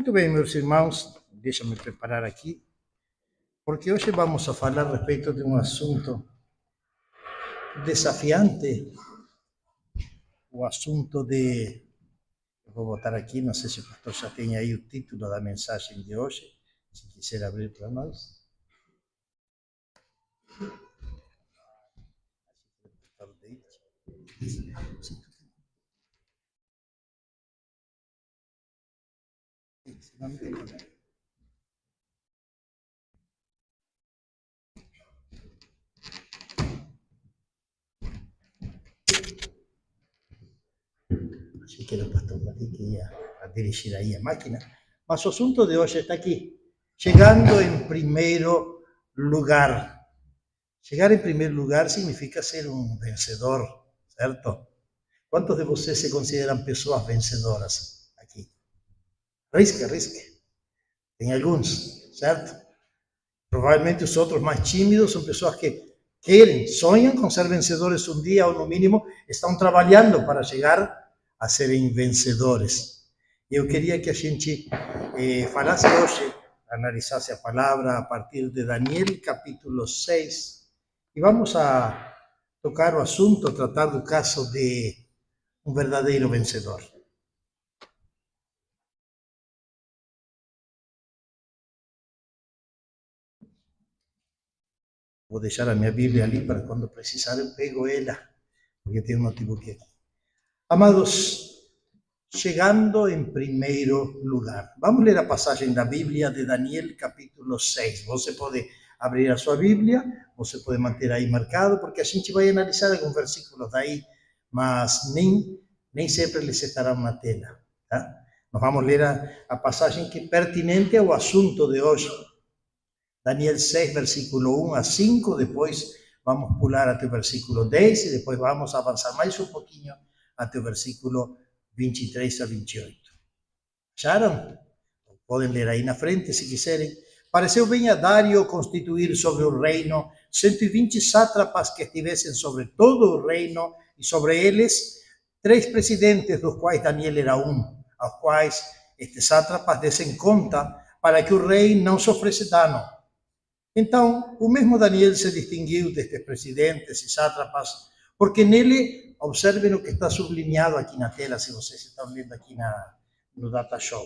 Muito bem, meus irmãos, deixa-me preparar aqui, porque hoje vamos a falar a respeito de um assunto desafiante, o assunto de... Eu vou botar aqui, não sei se o pastor já tem aí o título da mensagem de hoje, se quiser abrir para nós. Achei que era o pastor David que ia a dirigir aí a máquina. Mas o assunto de hoje está aqui. Chegando em primeiro lugar. Chegar em primeiro lugar significa ser um vencedor, certo? Quantos de vocês se consideram pessoas vencedoras aqui? Risque, risque. Tem alguns, certo? Provavelmente os outros mais tímidos são pessoas que querem, sonham com ser vencedores um dia, ou no mínimo estão trabalhando para chegar a serem vencedores. Eu queria que a gente falasse hoje, analisasse a palavra a partir de Daniel, capítulo 6, e vamos a tocar o assunto, tratar do caso de um verdadeiro vencedor. Vou deixar a minha Bíblia ali para quando precisar eu pego ela, porque tem um notebook aqui. Amados, chegando em primeiro lugar. Vamos ler a passagem da Bíblia de Daniel, capítulo 6. Você pode abrir a sua Bíblia, você pode manter aí marcado, porque a gente vai analisar alguns versículos daí, mas nem sempre eles estarão na tela. Tá? Nós vamos ler a passagem que é pertinente ao assunto de hoje. Daniel 6, versículo 1 a 5, depois vamos pular até o versículo 10 e depois vamos avançar mais um pouquinho até o versículo 23 a 28. Acharam? Podem ler aí na frente, se quiserem. Pareceu bem a Dário constituir sobre o reino 120 sátrapas que estivessem sobre todo o reino, e sobre eles 3 presidentes, dos quais Daniel era um, aos quais estes sátrapas dessem conta, para que o rei não sofresse dano. Então, o mesmo Daniel se distinguiu destes presidentes e sátrapas, porque nele, observem o que está sublinhado aqui na tela, se vocês estão vendo aqui no Data Show.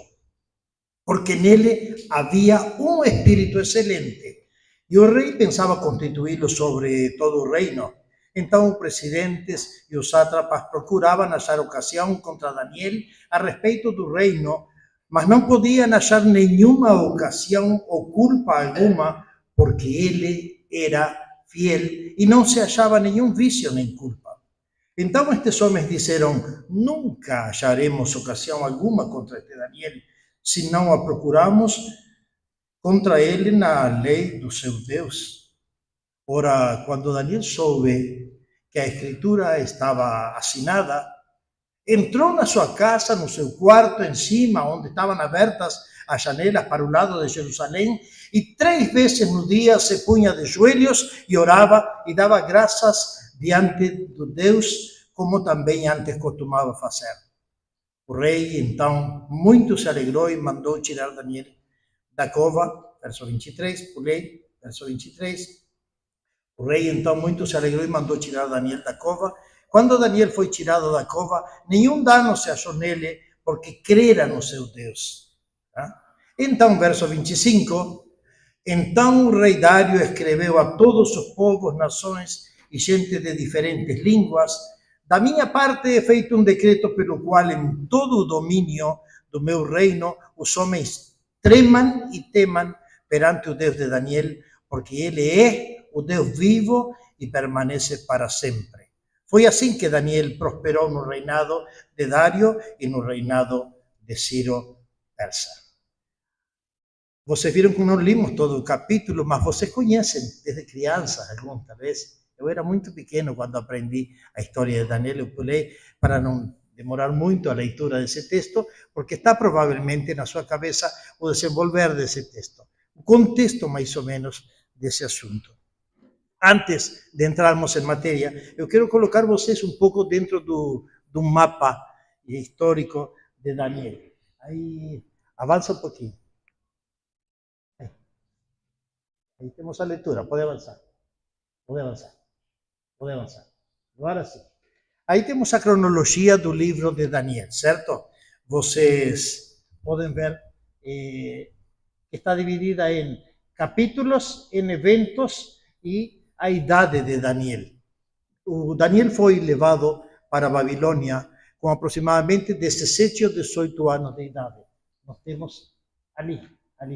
Porque nele havia um espírito excelente, e o rei pensava constituí-lo sobre todo o reino. Então, os presidentes e os sátrapas procuravam achar ocasião contra Daniel a respeito do reino, mas não podiam achar nenhuma ocasião ou culpa alguma, porque ele era fiel e não se achava nenhum vício nem culpa. Então estes homens disseram: nunca acharemos ocasião alguma contra este Daniel, se não a procuramos contra ele na lei do seu Deus. Ora, quando Daniel soube que a escritura estava assinada, entrou na sua casa, no seu quarto, em cima, onde estavam abertas as janelas para o lado de Jerusalém, e 3 vezes no dia se punha de joelhos e orava e dava graças diante do Deus, como também antes costumava fazer. O rei, então, muito se alegrou e mandou tirar Daniel da cova, verso 23, pulei, verso 23. O rei, então, muito se alegrou e mandou tirar Daniel da cova. Quando Daniel foi tirado da cova, nenhum dano se achou nele, porque crera no seu Deus. Então, verso 25, então o rei Dário escreveu a todos os povos, nações e gente de diferentes línguas: da minha parte é feito um decreto pelo qual em todo o domínio do meu reino os homens tremam e temam perante o Deus de Daniel, porque ele é o Deus vivo e permanece para sempre. Foi assim que Daniel prosperou no reinado de Dário e no reinado de Ciro Persa. Vocês viram que não limos todo o capítulo, mas vocês conhecem desde criança, alguns talvez. Eu era muito pequeno quando aprendi a história de Daniel. Eu pulei para não demorar muito a leitura desse texto, porque está provavelmente na sua cabeça o desenvolver desse texto, o contexto mais ou menos desse assunto. Antes de entrarmos em matéria, eu quero colocar vocês um pouco dentro do mapa histórico de Daniel. Aí Avança um pouquinho. Aí temos a leitura, pode avançar. Pode avançar. Pode avançar. Agora sim. Aí temos a cronologia do livro de Daniel, certo? Vocês podem ver que está dividida em capítulos, em eventos e a idade de Daniel. O Daniel foi levado para a Babilônia com aproximadamente 17 ou 18 anos de idade. Nós temos ali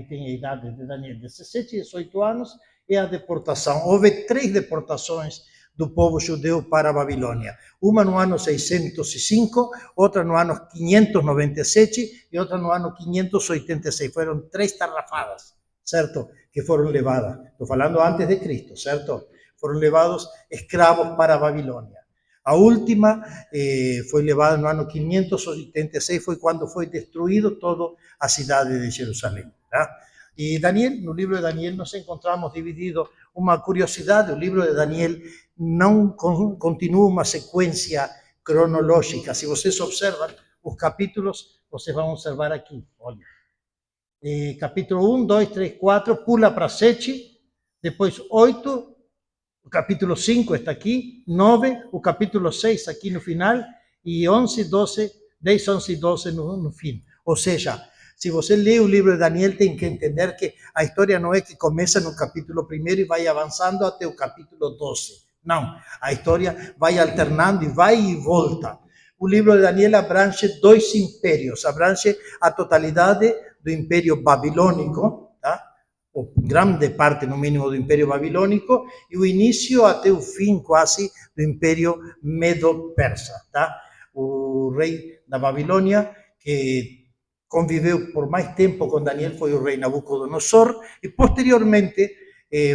tem a idade de Daniel, 17 e 18 anos, é a deportação. Houve 3 deportações do povo judeu para a Babilônia. Uma no ano 605, outra no ano 597 e outra no ano 586. Foram 3 tarrafadas, certo? Que foram levadas. Estou falando antes de Cristo, certo? Foram levados escravos para a Babilônia. A última foi levada no ano 586, foi quando foi destruído toda a cidade de Jerusalém. Tá? E Daniel, no livro de Daniel nós encontramos dividido uma curiosidade, o livro de Daniel não continua uma sequência cronológica. Se vocês observam os capítulos, vocês vão observar aqui, olha. Capítulo 1, 2, 3, 4, pula para 7, depois 8, o capítulo 5 está aqui, 9, o capítulo 6 aqui no final, e 11, 12, 10, 11 e 12 no fim. Ou seja, se você lê o livro de Daniel, tem que entender que a história não é que começa no capítulo 1 e vai avançando até o capítulo 12. Não, a história vai alternando e vai e volta. O livro de Daniel abrange 2 impérios, abrange a totalidade do Império Babilônico, tá? Ou grande parte, no mínimo, do Império Babilônico, e o início até o fim, quase, do Império Medo-Persa, tá? O rei da Babilônia, que conviveu por mais tempo com Daniel, foi o rei Nabucodonosor, e posteriormente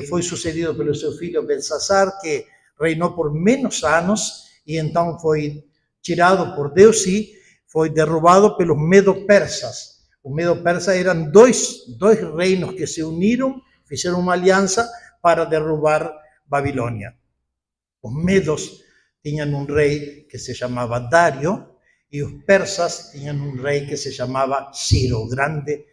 foi sucedido pelo seu filho Belsazar, que reinou por menos anos, e então foi tirado por Deus e foi derrubado pelos Medo-Persas. Os Medo-Persas eram dois reinos que se uniram, fizeram uma aliança para derrubar Babilônia. Os medos tinham um rei que se chamava Dário, e os persas tinham um rei que se chamava Ciro, grande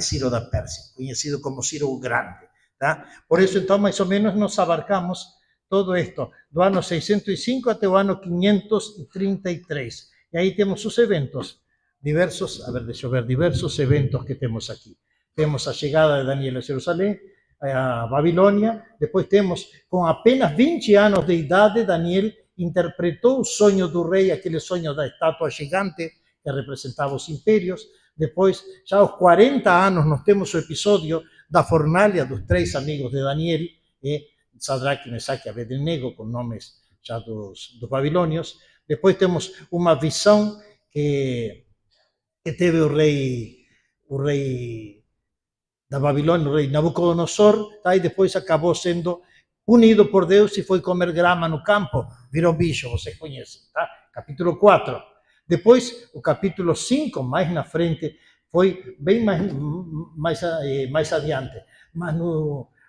Ciro da Pérsia, conhecido como Ciro o Grande. Tá? Por isso, então, mais ou menos, nós abarcamos todo isto, do ano 605 até o ano 533. E aí temos os eventos, diversos eventos que temos aqui. Temos a chegada de Daniel a Jerusalém, a Babilônia, depois temos, com apenas 20 anos de idade, Daniel interpretou o sonho do rei, aquele sonho da estátua gigante que representava os impérios. Depois, já aos 40 anos, nós temos o episódio da fornalha dos 3 amigos de Daniel, Sadraque, Mesaque e Abednego, com nomes já dos babilônios. Depois temos uma visão que teve o rei da Babilônia, o rei Nabucodonosor, tá? E depois acabou sendo punido por Deus e foi comer grama no campo, virou bicho, vocês conhecem, tá? Capítulo 4. Depois, o capítulo 5, mais na frente, foi bem mais adiante. Mas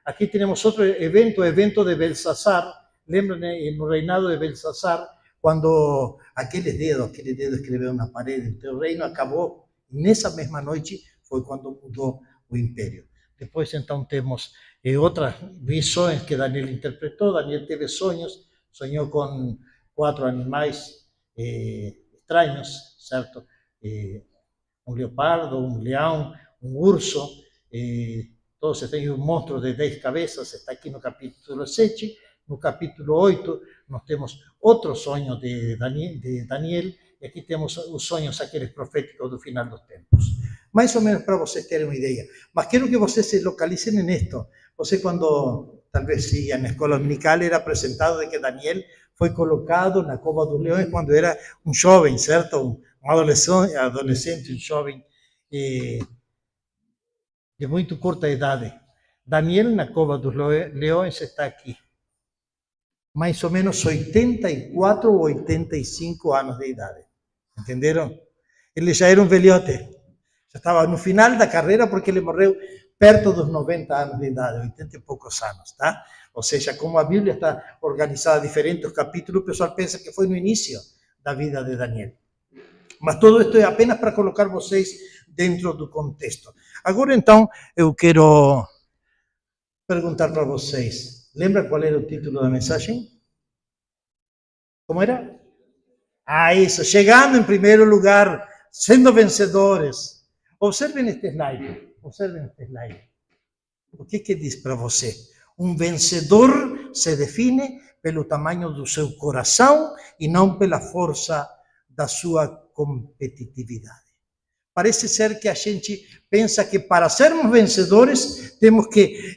aqui temos outro evento, o evento de Belsazar. Lembram, no reinado de Belsazar, quando aqueles dedos escreveram na parede, o teu reino acabou. Nessa mesma noite foi quando mudou o império. Depois, então, temos outras visões que Daniel interpretou. Daniel teve sonhos, sonhou com 4 animais estranhos, certo? Um leopardo, um leão, um urso, todos têm um monstro de 10 cabeças, está aqui no capítulo 7. No capítulo 8, nós temos outro sonho de Daniel, e aqui temos os sonhos aqueles proféticos do final dos tempos. Mais ou menos para vocês terem uma ideia. Mas quero que vocês se localizem nisto. Você, quando talvez ia na escola dominical, era apresentado de que Daniel foi colocado na cova dos leões quando era um jovem, certo? Um adolescente, um jovem de muito curta idade. Daniel, na cova dos leões, está aqui. Mais ou menos 84 ou 85 anos de idade. Entenderam? Ele já era um velhote. Já estava no final da carreira porque ele morreu perto dos 90 anos de idade, 80 e poucos anos, tá? Ou seja, como a Bíblia está organizada diferente, os capítulos, o pessoal pensa que foi no início da vida de Daniel. Mas todo esto é apenas para colocar vocês dentro do contexto. Agora, então, eu quero perguntar para vocês. Lembra qual era o título da mensagem? Como era? Isso. Chegando em primeiro lugar, sendo vencedores. Observem este slide. Observem este slide. O que diz para você? Um vencedor se define pelo tamanho do seu coração e não pela força da sua competitividade. Parece ser que a gente pensa que para sermos vencedores temos que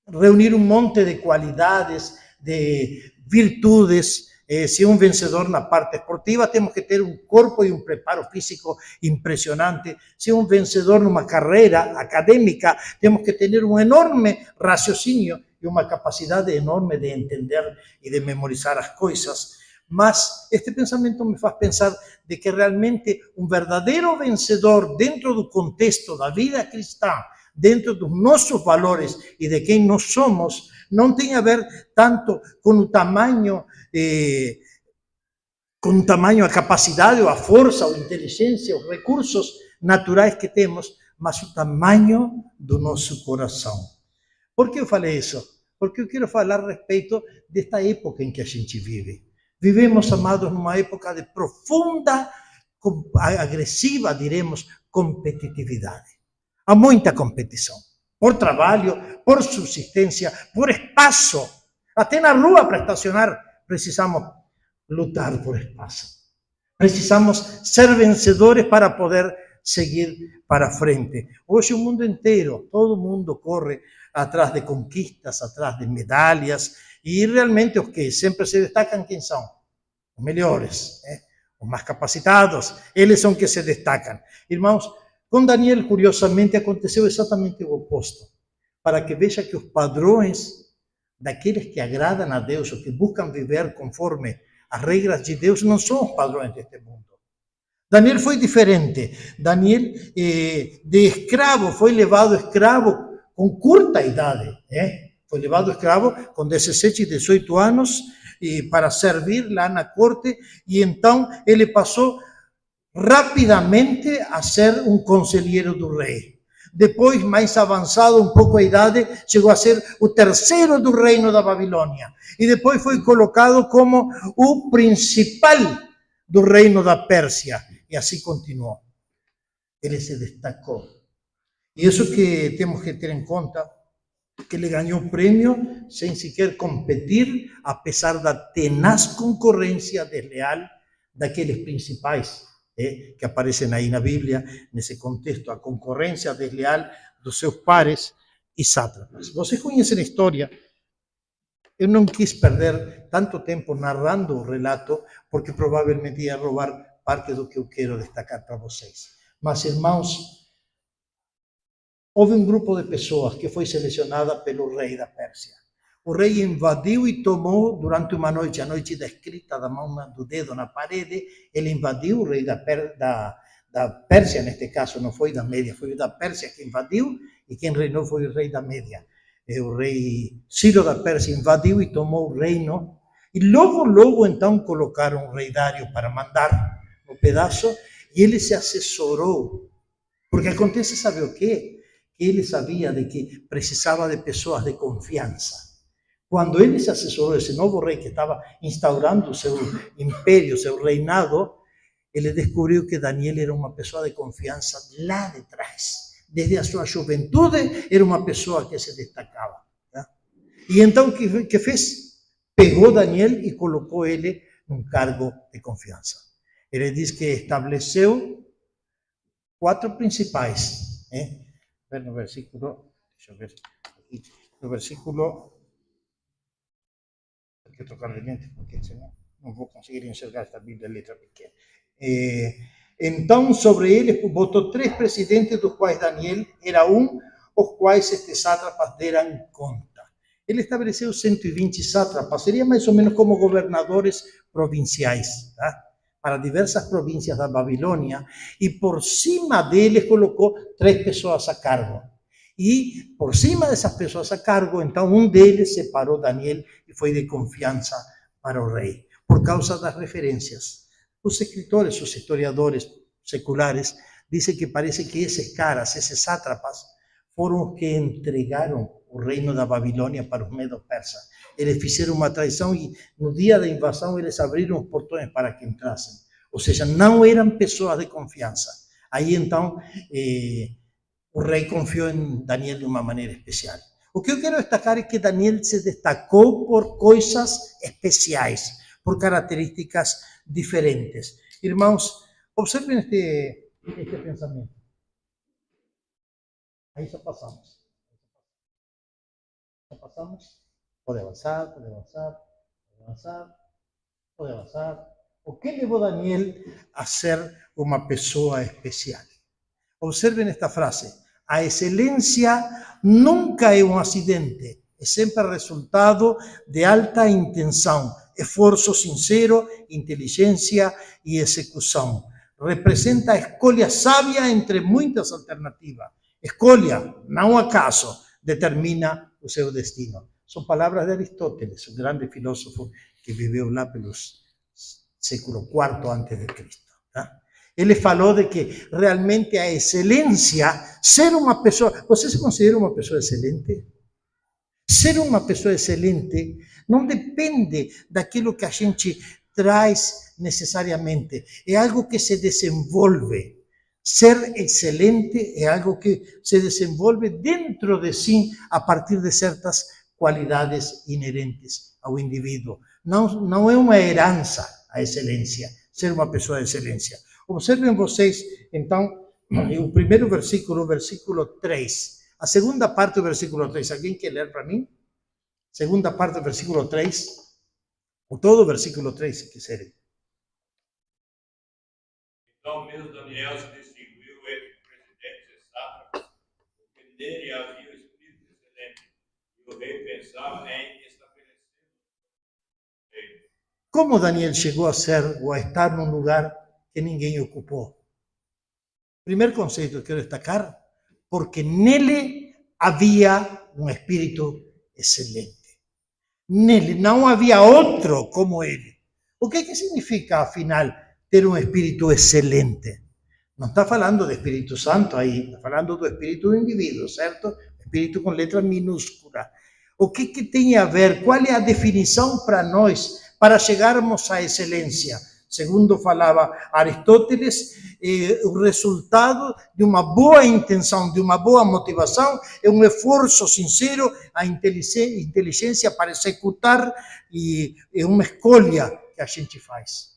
reunir um monte de qualidades, de virtudes. Se um vencedor na parte esportiva, temos que ter um corpo e um preparo físico impressionante. Se um vencedor numa carreira acadêmica, temos que ter um enorme raciocínio e uma capacidade enorme de entender e de memorizar as coisas. Mas este pensamento me faz pensar de que realmente um verdadeiro vencedor dentro do contexto da vida cristã, dentro dos nossos valores e de quem nós somos, não tem a ver tanto com o tamanho, a capacidade, ou a força, ou a inteligência, os recursos naturais que temos, mas o tamanho do nosso coração. Por que eu falei isso? Porque eu quero falar a respeito desta época em que a gente vive. Vivemos, amados, numa época de profunda, agressiva, diremos, competitividade. Há muita competição. Por trabalho, por subsistência, por espaço. Até na rua para estacionar precisamos lutar por espaço. Precisamos ser vencedores para poder seguir para frente. Hoje o mundo inteiro, todo mundo corre atrás de conquistas, atrás de medalhas, e realmente os que sempre se destacam, quem são? Os melhores, os mais capacitados, eles são que se destacam. Irmãos, com Daniel, curiosamente, aconteceu exatamente o oposto. Para que veja que os padrões daqueles que agradam a Deus, ou que buscam viver conforme as regras de Deus, não são os padrões deste mundo. Daniel foi diferente. Daniel, de escravo, foi levado escravo com curta idade. Foi levado escravo com 17 e 18 anos para servir lá na corte, e então ele passou rapidamente a ser um conselheiro do rei. Depois, mais avançado um pouco a idade, chegou a ser o terceiro do reino da Babilônia. E depois foi colocado como o principal do reino da Pérsia. E assim continuou. Ele se destacou. E isso que temos que ter em conta, que ele ganhou o prêmio sem sequer competir, apesar da tenaz concorrência desleal daqueles principais que aparecem aí na Bíblia, nesse contexto, a concorrência desleal dos seus pares e sátrapas. Vocês conhecem a história. Eu não quis perder tanto tempo narrando o relato, porque provavelmente ia roubar parte do que eu quero destacar para vocês. Mas, irmãos, houve um grupo de pessoas que foi selecionada pelo rei da Pérsia. O rei invadiu e tomou durante uma noite, a noite da escrita da mão do dedo na parede. Ele invadiu, o rei da Pérsia, neste caso, não foi da Média, foi da Pérsia que invadiu, e quem reinou foi o rei da Média. O rei Ciro da Pérsia invadiu e tomou o reino, e logo então colocaram o rei Dário para mandar no pedaço, e ele se assessorou, porque acontece, sabe o quê? Que ele sabia de que precisava de pessoas de confiança. Quando ele se assessorou, esse novo rei que estava instaurando o seu império, seu reinado, ele descobriu que Daniel era uma pessoa de confiança lá de trás. Desde a sua juventude, era uma pessoa que se destacava. Tá? E então, o que fez? Pegou Daniel e colocou ele num cargo de confiança. Ele diz que estabeleceu 4 principais. No versículo, deixa eu ver, no versículo, tenho que trocar de mente, porque senão não vou conseguir enxergar esta Bíblia letra pequena. Então, sobre ele, botou 3 presidentes, dos quais Daniel era um, os quais estes sátrapas deram conta. Ele estabeleceu 120 sátrapas, seria mais ou menos como governadores provinciais, tá? Para diversas províncias da Babilônia, e por cima deles colocou 3 pessoas a cargo. E por cima dessas pessoas a cargo, então um deles separou Daniel e foi de confiança para o rei, por causa das referências. Os escritores, os historiadores seculares, dizem que parece que esses caras, esses sátrapas, foram os que entregaram o reino da Babilônia para os medo-persas. Eles fizeram uma traição e no dia da invasão eles abriram os portões para que entrassem. Ou seja, não eram pessoas de confiança. Aí então o rei confiou em Daniel de uma maneira especial. O que eu quero destacar é que Daniel se destacou por coisas especiais, por características diferentes. Irmãos, observen este pensamento. Aí já passamos. Já passamos. Pode avançar, pode avançar, pode avançar, pode avançar. O que levou Daniel a ser uma pessoa especial? Observen esta frase. A excelência nunca é um acidente, é sempre resultado de alta intenção, esforço sincero, inteligência e execução. Representa a escolha sábia entre muitas alternativas. Escolha, não acaso, determina o seu destino. São palavras de Aristóteles, um grande filósofo que viveu lá pelos século IV antes de Cristo. Tá? Ele falou de que realmente a excelência, ser uma pessoa... Você se considera uma pessoa excelente? Ser uma pessoa excelente não depende daquilo que a gente traz necessariamente. É algo que se desenvolve. Ser excelente é algo que se desenvolve dentro de si a partir de certas qualidades inerentes ao indivíduo. Não é uma herança a excelência, ser uma pessoa de excelência. Observem vocês, então, o primeiro versículo, o versículo 3. A segunda parte do versículo 3. Alguém quer ler para mim? Segunda parte do versículo 3. Ou todo o versículo 3, se quiserem. Então mesmo Daniel se distinguiu entre presidentes e sátrapas, porque nele havia o espírito excelente, e o rei pensava em estabelecer o reino. Como Daniel chegou a ser ou a estar num lugar que ninguém ocupou? Primeiro conceito que quero destacar, porque nele havia um espírito excelente. Nele não havia outro como ele. O que significa, afinal, ter um espírito excelente? Não está falando do Espírito Santo aí, está falando do espírito do indivíduo, certo? Espírito com letra minúscula. O que tem a ver? Qual é a definição para nós, para chegarmos à excelência? Segundo falava Aristóteles, o resultado de uma boa intenção, de uma boa motivação, é um esforço sincero, a inteligência para executar e é uma escolha que a gente faz.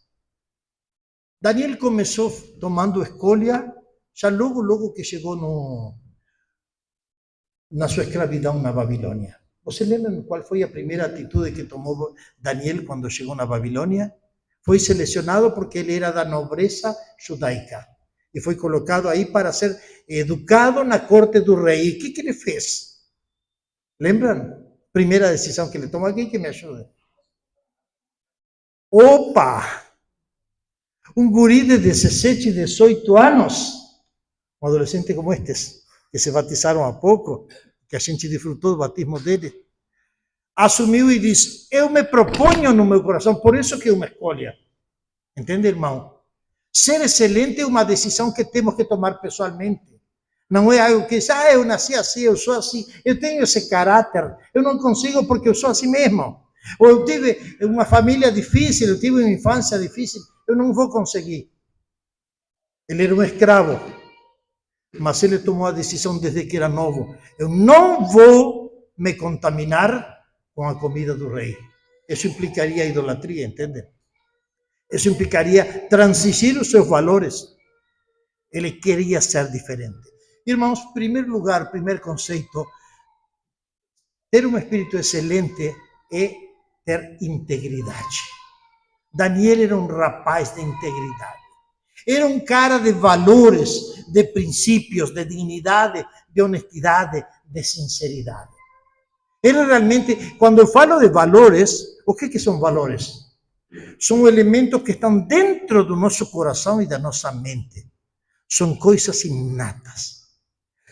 Daniel começou tomando escolha já logo que chegou na sua escravidão na Babilônia. Você lembra qual foi a primeira atitude que tomou Daniel quando chegou na Babilônia? Foi selecionado porque ele era da nobreza judaica e foi colocado aí para ser educado na corte do rei. E o que ele fez? Lembram? Primeira decisão que ele tomou. Alguém que me ajude? Opa! Um guri de 17, 18 anos, um adolescente como estes, que se batizaram há pouco, que a gente desfrutou do batismo dele, assumiu e disse: eu me proponho no meu coração, por isso que é uma escolha. Entende, irmão? Ser excelente é uma decisão que temos que tomar pessoalmente. Não é algo que diz: eu nasci assim, eu sou assim, eu tenho esse caráter, eu não consigo porque eu sou assim mesmo. Ou eu tive uma família difícil, eu tive uma infância difícil, eu não vou conseguir. Ele era um escravo, mas ele tomou a decisão desde que era novo: eu não vou me contaminar com a comida do rei. Isso implicaria idolatria, entende? Isso implicaria transigir os seus valores. Ele queria ser diferente. Irmãos, em primeiro lugar, primeiro conceito, ter um espírito excelente é ter integridade. Daniel era um rapaz de integridade. Era um cara de valores, de princípios, de dignidade, de honestidade, de sinceridade. Ele realmente, quando eu falo de valores, o que são valores? São elementos que estão dentro do nosso coração e da nossa mente. São coisas inatas.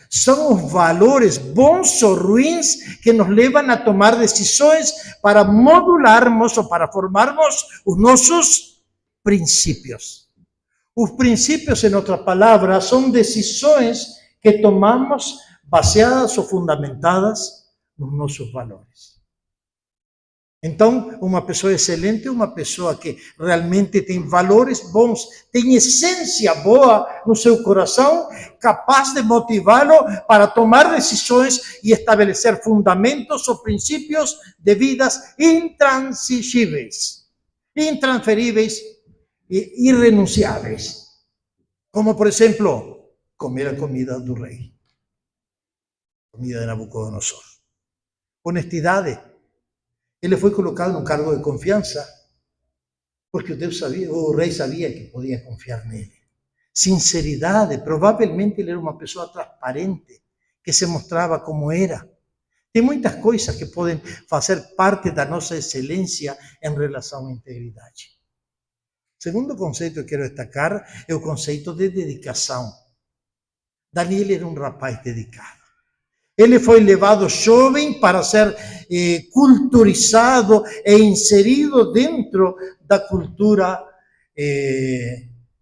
São os valores bons ou ruins que nos levam a tomar decisões para modularmos ou para formarmos os nossos princípios. Os princípios, em outras palavras, são decisões que tomamos baseadas ou fundamentadas nos nossos valores. Então, uma pessoa excelente é uma pessoa que realmente tem valores bons, tem essência boa no seu coração, capaz de motivá-lo para tomar decisões e estabelecer fundamentos ou princípios de vidas intransigíveis, intransferíveis e irrenunciáveis. Como, por exemplo, comer a comida do rei, comida de Nabucodonosor. Honestidade. Ele foi colocado num cargo de confiança, porque o rei sabia que podia confiar nele. Sinceridade, provavelmente ele era uma pessoa transparente, que se mostrava como era. Tem muitas coisas que podem fazer parte da nossa excelência em relação à integridade. O segundo conceito que eu quero destacar é o conceito de dedicação. Daniel era um rapaz dedicado. Ele foi levado jovem para ser culturizado e inserido dentro da cultura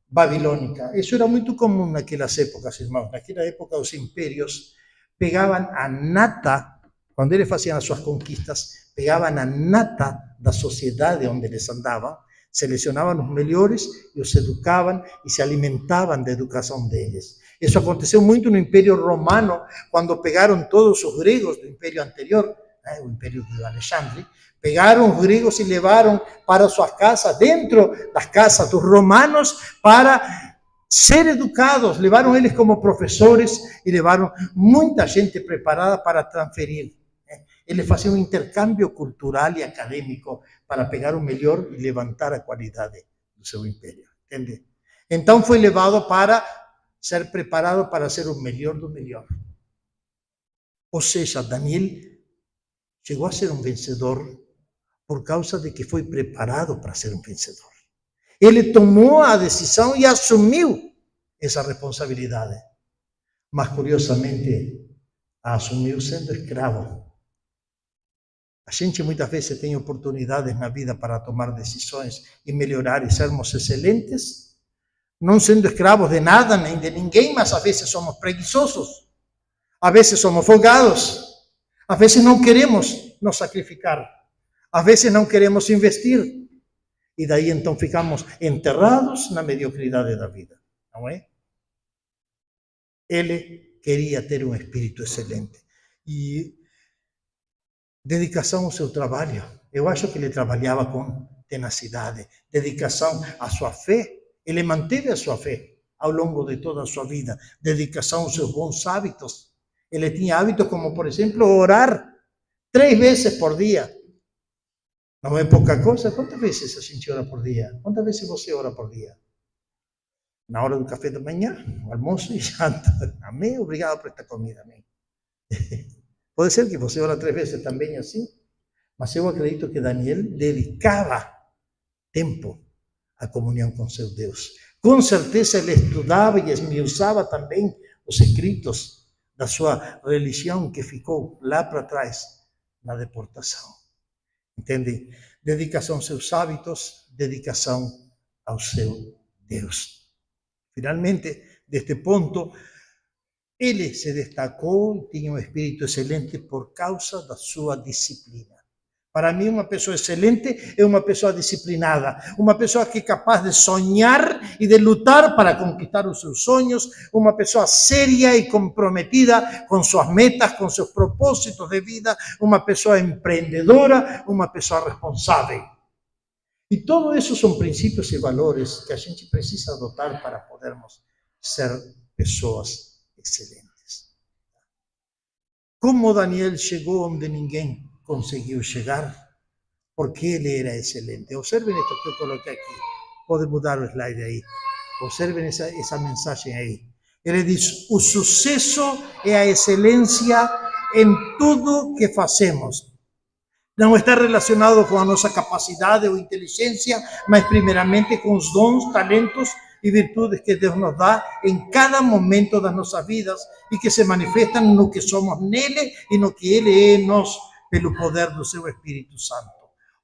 babilônica. Isso era muito comum naquelas épocas, irmãos. Naquela época, os impérios pegavam a nata, quando eles faziam as suas conquistas, pegavam a nata da sociedade onde eles andavam, selecionavam os melhores e os educavam e se alimentavam da educação deles. Isso aconteceu muito no Império Romano, quando pegaram todos os gregos do Império anterior, o Império de Alexandre, pegaram os gregos e levaram para suas casas, dentro das casas dos romanos, para ser educados. Levaram eles como professores e levaram muita gente preparada para transferir. Eles faziam um intercâmbio cultural e acadêmico para pegar o melhor e levantar a qualidade do seu império. Entende? Então foi levado para ser preparado para ser o melhor do melhor. Ou seja, Daniel chegou a ser um vencedor por causa de que foi preparado para ser um vencedor. Ele tomou a decisão e assumiu essa responsabilidade. Mas, curiosamente, a assumiu sendo escravo. A gente muitas vezes tem oportunidades na vida para tomar decisões e melhorar e sermos excelentes, não sendo escravos de nada nem de ninguém, mas às vezes somos preguiçosos, às vezes somos folgados, às vezes não queremos nos sacrificar, às vezes não queremos investir, e daí então ficamos enterrados na mediocridade da vida, não é? Ele queria ter um espírito excelente e dedicação ao seu trabalho. Eu acho que ele trabalhava com tenacidade, dedicação à sua fé. Ele manteve a sua fé ao longo de toda a sua vida, dedicação aos seus bons hábitos. Ele tinha hábitos como, por exemplo, orar 3 vezes por dia. Não é pouca coisa? Quantas vezes a gente ora por dia? Quantas vezes você ora por dia? Na hora do café da manhã, almoço e janta. Amém? Obrigado por esta comida. Amém. Pode ser que você ora 3 vezes também assim, mas eu acredito que Daniel dedicava tempo à comunhão com seu Deus. Com certeza ele estudava e esmiuçava também os escritos da sua religião que ficou lá para trás na deportação. Entende? Dedicação aos seus hábitos, dedicação ao seu Deus. Finalmente, deste ponto, ele se destacou e tinha um espírito excelente por causa da sua disciplina. Para mim, uma pessoa excelente é uma pessoa disciplinada, uma pessoa que é capaz de sonhar e de lutar para conquistar os seus sonhos, uma pessoa séria e comprometida com suas metas, com seus propósitos de vida, uma pessoa empreendedora, uma pessoa responsável. E tudo isso são princípios e valores que a gente precisa adotar para podermos ser pessoas excelentes. Como Daniel chegou onde ninguém conseguiu chegar? Porque ele era excelente. Observen esto que eu coloquei aqui. Pode mudar o slide aí. Observen essa mensagem aí. Ele diz: o sucesso é a excelência em tudo que fazemos. Não está relacionado com a nossa capacidade ou inteligência, mas primeiramente com os dons, talentos e virtudes que Deus nos dá em cada momento das nossas vidas e que se manifestam no que somos nele e no que ele é em nós, pelo poder do seu Espírito Santo.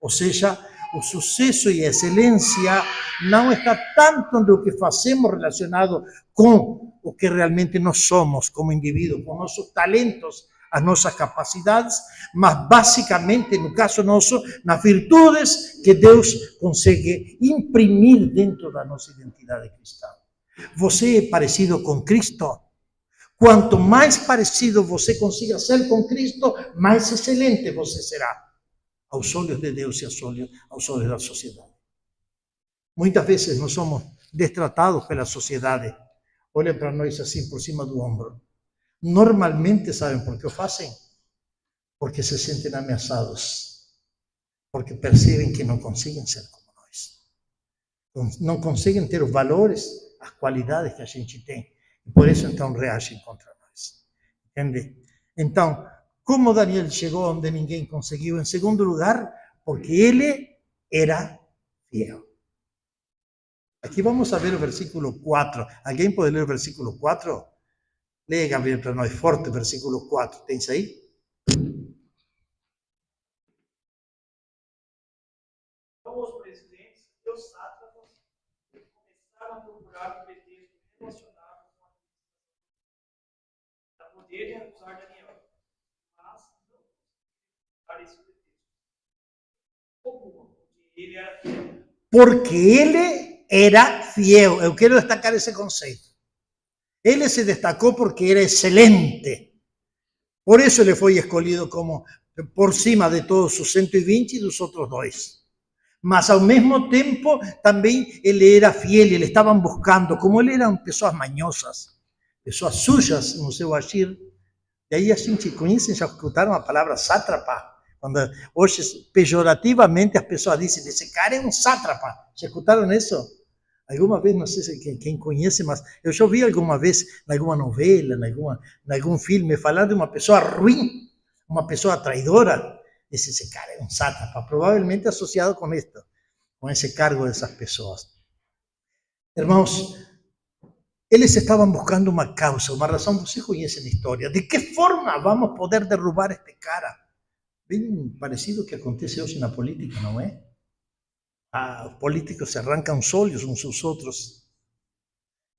Ou seja, o sucesso e a excelência não está tanto no que fazemos relacionado com o que realmente nós somos como indivíduos, com nossos talentos, as nossas capacidades, mas basicamente, no caso nosso, nas virtudes que Deus consegue imprimir dentro da nossa identidade cristã. Você é parecido com Cristo? Quanto mais parecido você consiga ser com Cristo, mais excelente você será aos olhos de Deus e aos olhos da sociedade. Muitas vezes nós somos destratados pela sociedade. Olhem para nós assim por cima do ombro. Normalmente, sabem por que o fazem? Porque se sentem ameaçados. Porque percebem que não conseguem ser como nós. Não conseguem ter os valores, as qualidades que a gente tem. E por isso, então, reagem contra nós. Entende? Então, como Daniel chegou onde ninguém conseguiu? Em segundo lugar, porque ele era fiel. Aqui vamos a ver o versículo 4. Alguém pode ler o versículo 4? Leia, Gabriel, para nós, forte, versículo 4. Tem isso aí? Então, os presidentes e os sátrapas começaram a procurar um pretexto relacionado com a administração para poderem acusar Daniel, mas não dar esse pretexto. Porque ele era fiel. Eu quero destacar esse conceito. Ele se destacou porque era excelente. Por isso ele foi escolhido como por cima de todos os 120 e dos outros dois. Mas ao mesmo tempo também ele era fiel, ele estavam buscando, como ele eram pessoas manhosas, pessoas sujas no seu agir. E aí a gente conhece, já escutaram a palavra sátrapa? Quando hoje pejorativamente as pessoas dizem, esse cara é um sátrapa. Já escutaram isso? Alguma vez, não sei se quem conhece, mas eu já ouvi alguma vez, em alguma novela, em algum filme, falar de uma pessoa ruim, uma pessoa traidora. Esse cara é um sátrapa, provavelmente associado com esto, com esse cargo dessas pessoas. Irmãos, eles estavam buscando uma causa, uma razão. Vocês conhecem a história. De que forma vamos poder derrubar este cara? Bem parecido que acontece hoje na política, não é? Os políticos se arrancam os olhos uns aos outros.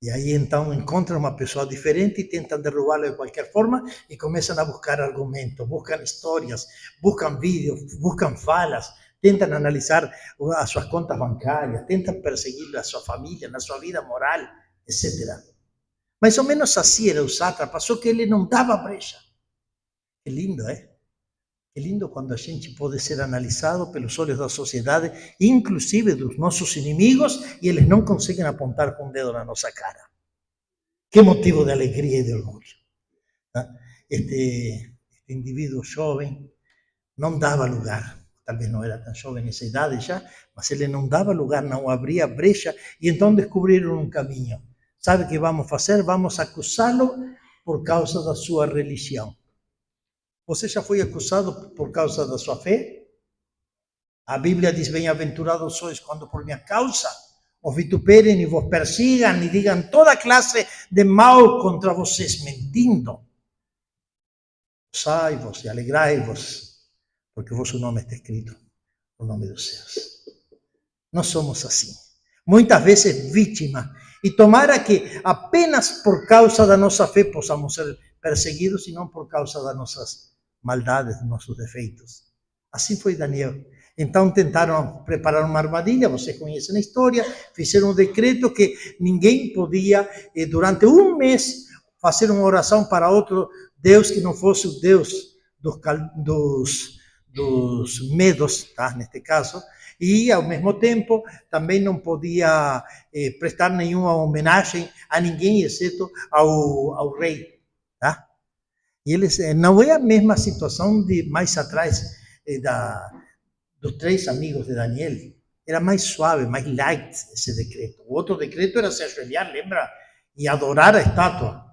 E aí então encontram uma pessoa diferente e tentam derrubá-la de qualquer forma e começam a buscar argumentos, buscam histórias, buscam vídeos, buscam falas, tentam analisar as suas contas bancárias, tentam perseguir a sua família, na sua vida moral, etc. Mais ou menos assim era o sátrapa, só que ele não dava brecha. Que lindo, é? Que lindo quando a gente pode ser analisado pelos olhos da sociedade, inclusive dos nossos inimigos, e eles não conseguem apontar com o dedo na nossa cara. Que motivo de alegria e de orgulho. Este indivíduo jovem não dava lugar, talvez não era tão jovem nessa idade já, mas ele não dava lugar, não abria brecha, e então descobriram um caminho. Sabe o que vamos fazer? Vamos acusá-lo por causa da sua religião. Você já foi acusado por causa da sua fé? A Bíblia diz, bem-aventurados sois quando por minha causa os vituperem e vos persigam e digam toda classe de mal contra vocês, mentindo. Gozai-vos e alegrai-vos, porque o vosso nome está escrito no nome dos céus. Nós somos assim, muitas vezes vítimas, e tomara que apenas por causa da nossa fé possamos ser perseguidos e não por causa das nossas maldades, nossos defeitos. Assim foi Daniel. Então tentaram preparar uma armadilha, vocês conhecem a história, fizeram um decreto que ninguém podia, durante um mês, fazer uma oração para outro Deus que não fosse o Deus dos medos, tá? Neste caso, e ao mesmo tempo também não podia prestar nenhuma homenagem a ninguém, exceto ao rei, tá? E eles, não é a mesma situação de mais atrás dos 3 amigos de Daniel. Era mais suave, mais light esse decreto. O outro decreto era se ajoelhar, lembra? E adorar a estátua.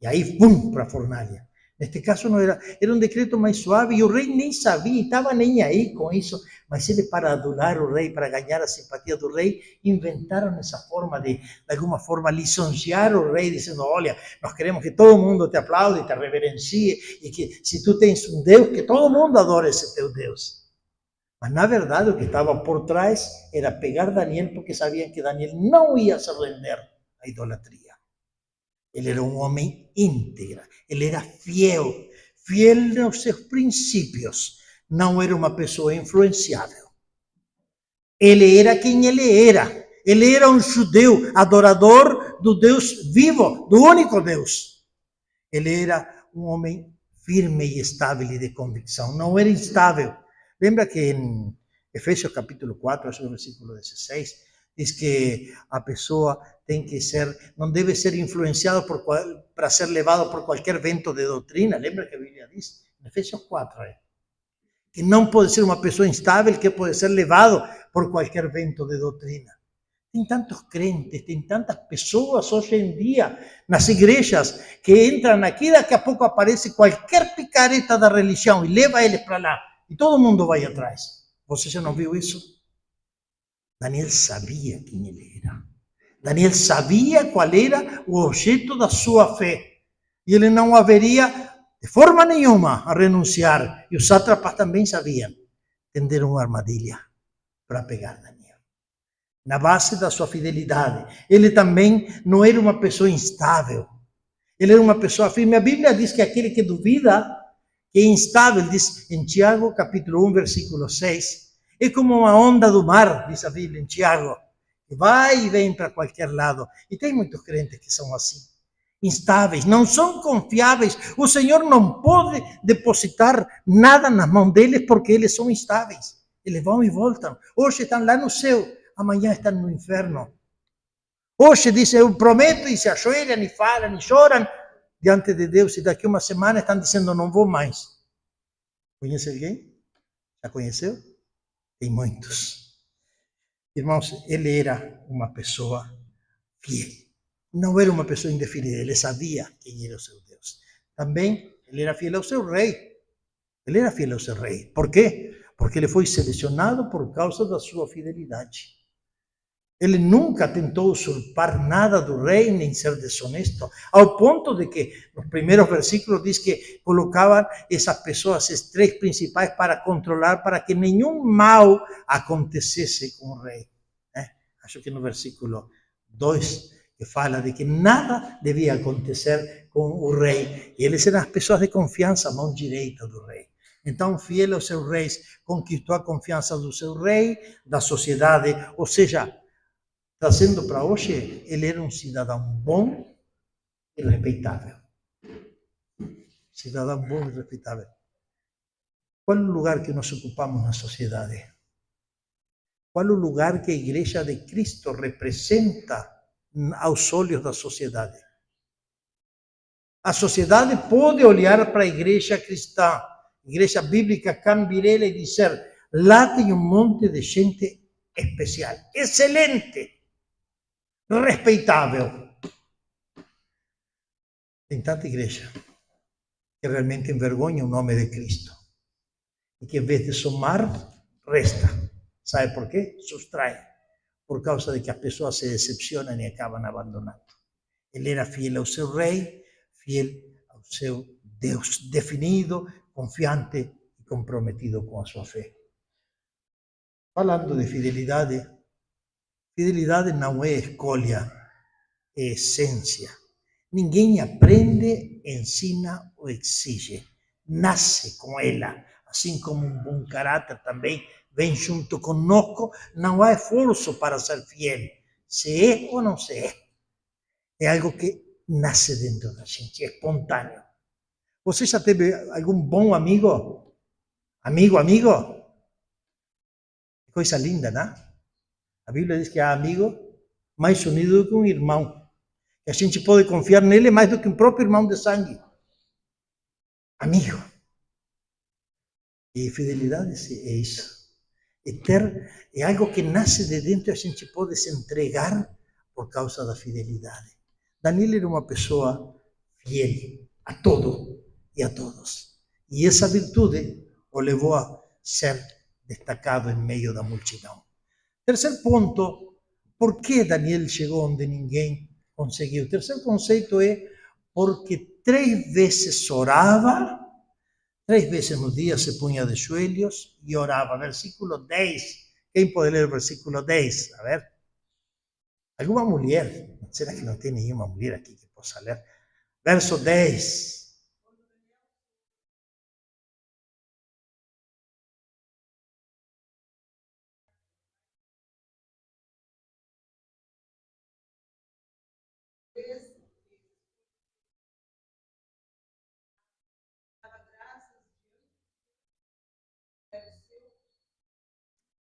E aí, pum, para a fornalha. Neste caso não era um decreto mais suave e o rei nem sabia, estava nem aí com isso. Mas eles, para adorar o rei, para ganhar a simpatia do rei, inventaram essa forma de alguma forma, lisonjear o rei, dizendo, olha, nós queremos que todo mundo te aplaude, te reverencie, e que se tu tens um Deus, que todo mundo adore esse teu Deus. Mas, na verdade, o que estava por trás era pegar Daniel, porque sabiam que Daniel não ia se render à idolatria. Ele era um homem íntegro, ele era fiel, fiel aos seus princípios. Não era uma pessoa influenciável. Ele era quem ele era. Ele era um judeu, adorador do Deus vivo, do único Deus. Ele era um homem firme e estável e de convicção. Não era instável. Lembra que em Efésios capítulo 4, acho que no versículo 16, diz que a pessoa tem que ser, não deve ser influenciado para ser levado por qualquer vento de doutrina. Lembra que a Bíblia diz? Em Efésios 4, que não pode ser uma pessoa instável, que pode ser levado por qualquer vento de doutrina. Tem tantos crentes, tem tantas pessoas hoje em dia nas igrejas que entram aqui, daqui a pouco aparece qualquer picareta da religião e leva eles para lá. E todo mundo vai atrás. Você já não viu isso? Daniel sabia quem ele era. Daniel sabia qual era o objeto da sua fé. E ele não haveria de forma nenhuma a renunciar. E os sátrapas também sabiam. Tenderam uma armadilha para pegar Daniel. Na base da sua fidelidade. Ele também não era uma pessoa instável. Ele era uma pessoa firme. A Bíblia diz que aquele que duvida, que é instável, diz em Tiago, capítulo 1, versículo 6, é como uma onda do mar, diz a Bíblia em Tiago, que vai e vem para qualquer lado. E tem muitos crentes que são assim, instáveis, não são confiáveis. O Senhor não pode depositar nada nas mãos deles porque eles são instáveis. Eles vão e voltam. Hoje estão lá no céu, amanhã estão no inferno. Hoje dizem, eu prometo, e se ajoelham, e falam, e choram diante de Deus, e daqui uma semana estão dizendo, não vou mais. Conhece alguém? Já conheceu? Tem muitos. Irmãos, ele era uma pessoa fiel. Não era uma pessoa indefinida, ele sabia quem era o seu Deus. Também, ele era fiel ao seu rei. Ele era fiel ao seu rei. Por quê? Porque ele foi selecionado por causa da sua fidelidade. Ele nunca tentou usurpar nada do rei, nem ser desonesto, ao ponto de que, nos primeiros versículos, diz que colocavam essas pessoas, esses três principais, para controlar, para que nenhum mal acontecesse com o rei. Acho que no versículo 2, que fala de que nada devia acontecer com o rei. E eles eram as pessoas de confiança, a mão direita do rei. Então, fiel aos seus reis, conquistou a confiança do seu rei, da sociedade, ou seja, trazendo para hoje, ele era um cidadão bom e respeitável. Cidadão bom e respeitável. Qual é o lugar que nós ocupamos na sociedade? Qual é o lugar que a Igreja de Cristo representa aos olhos da sociedade? A sociedade pode olhar para a igreja cristã, igreja bíblica Cambirela, e dizer, lá tem um monte de gente especial, excelente, respeitável. Tem tanta igreja que realmente envergonha o nome de Cristo. E que, em vez de somar, resta. Sabe por quê? Sustrai. Por causa de que as pessoas se decepcionam e acabam abandonando. Ele era fiel ao seu rei, fiel ao seu Deus, definido, confiante e comprometido com a sua fé. Falando de fidelidade, fidelidade não é escolha, é essência. Ninguém aprende, ensina ou exige. Nasce com ela. Assim como um bom caráter também vem junto conosco, não há esforço para ser fiel. Se é ou não se é. É algo que nasce dentro da gente, é espontâneo. Você já teve algum bom amigo? Amigo? Coisa linda, não? A Bíblia diz que há amigo mais unido do que um irmão. Que a gente pode confiar nele mais do que um próprio irmão de sangue. Amigo. E fidelidade é isso. É algo que nasce de dentro e a gente pode se entregar por causa da fidelidade. Daniel era uma pessoa fiel a todo e a todos. E essa virtude o levou a ser destacado em meio da multidão. Terceiro ponto, por que Daniel chegou onde ninguém conseguiu? O terceiro conceito é porque 3 vezes orava, 3 veces no dia se punha de joelhos e orava. Versículo 10. Quem pode ler o versículo 10? A ver. Alguma mulher? Será que não tem nenhuma mulher aqui que possa ler? Verso 10.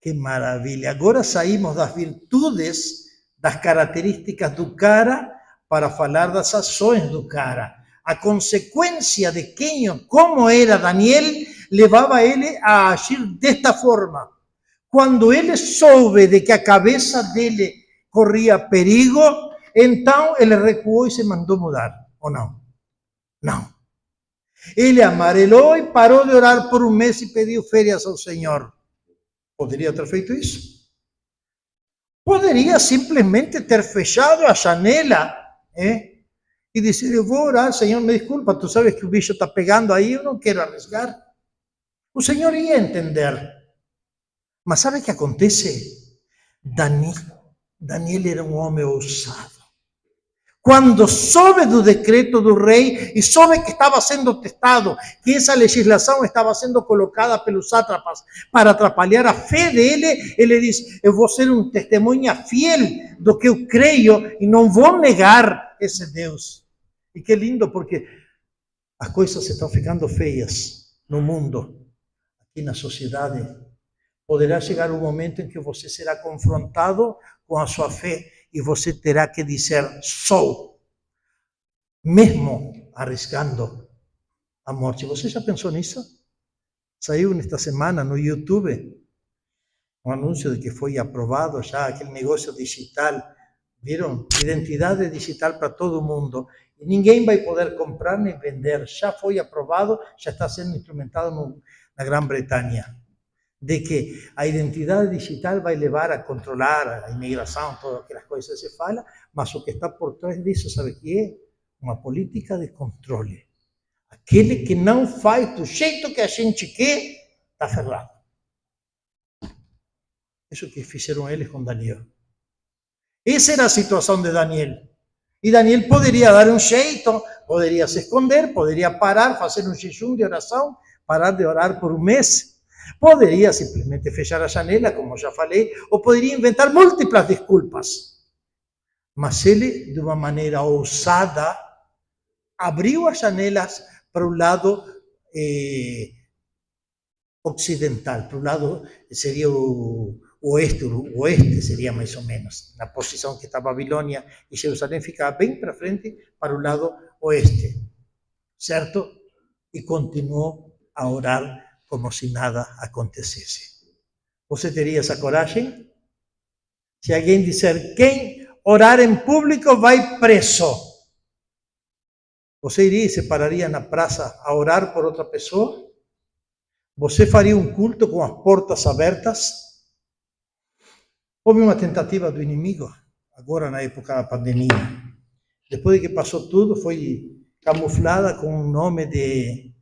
Que maravilha! Agora saímos das virtudes, das características do cara, para falar das ações do cara. A consequência de quem ou como era Daniel levava ele a agir desta forma. Quando ele soube de que a cabeça dele corria perigo, então ele recuou e se mandou mudar, ou não? Não. Ele amarelou e parou de orar por 1 mês e pediu férias ao Senhor. Poderia ter feito isso? Poderia simplesmente ter fechado a janela, e dizer, eu vou orar, Senhor, me desculpa, tu sabes que o bicho está pegando aí, eu não quero arriscar. O Senhor ia entender. Mas sabe o que acontece? Daniel era um homem ousado. Quando soube do decreto do rei e soube que estava sendo testado, que essa legislação estava sendo colocada pelos sátrapas para atrapalhar a fé dele, ele diz, eu vou ser um testemunha fiel do que eu creio e não vou negar esse Deus. E que lindo, porque as coisas estão ficando feias no mundo, aqui na sociedade. Poderá chegar um momento em que você será confrontado com a sua fé e você terá que dizer, sou, mesmo arriscando a morte. Você já pensou nisso? Saiu nesta semana no YouTube um anúncio de que foi aprovado já aquele negócio digital. Viram? Identidade digital para todo mundo. E ninguém vai poder comprar nem vender. Já foi aprovado, já está sendo implementado na Grã-Bretanha. De que a identidade digital vai levar a controlar a imigração, todas aquelas coisas que se fala, mas o que está por trás disso, sabe o que é? Uma política de controle. Aquele que não faz do jeito que a gente quer, está ferrado. Isso que fizeram eles com Daniel. Essa era a situação de Daniel. E Daniel poderia dar um jeito, poderia se esconder, poderia parar, fazer um jejum de oração, parar de orar por 1 mês. Poderia simplesmente fechar a janela, como já falei, ou poderia inventar múltiplas desculpas. Mas ele, de uma maneira ousada, abriu as janelas para o lado ocidental, para o lado seria o oeste seria mais ou menos, na posição que está a Babilônia e Jerusalém ficava bem para frente, para o lado oeste, certo? E continuou a orar como se nada acontecesse. Você teria essa coragem? Se alguém disser, quem orar em público vai preso, você iria e se pararia na praça a orar por outra pessoa? Você faria um culto com as portas abertas? Houve uma tentativa do inimigo, agora na época da pandemia. Depois de que passou tudo, foi camuflada com um nome de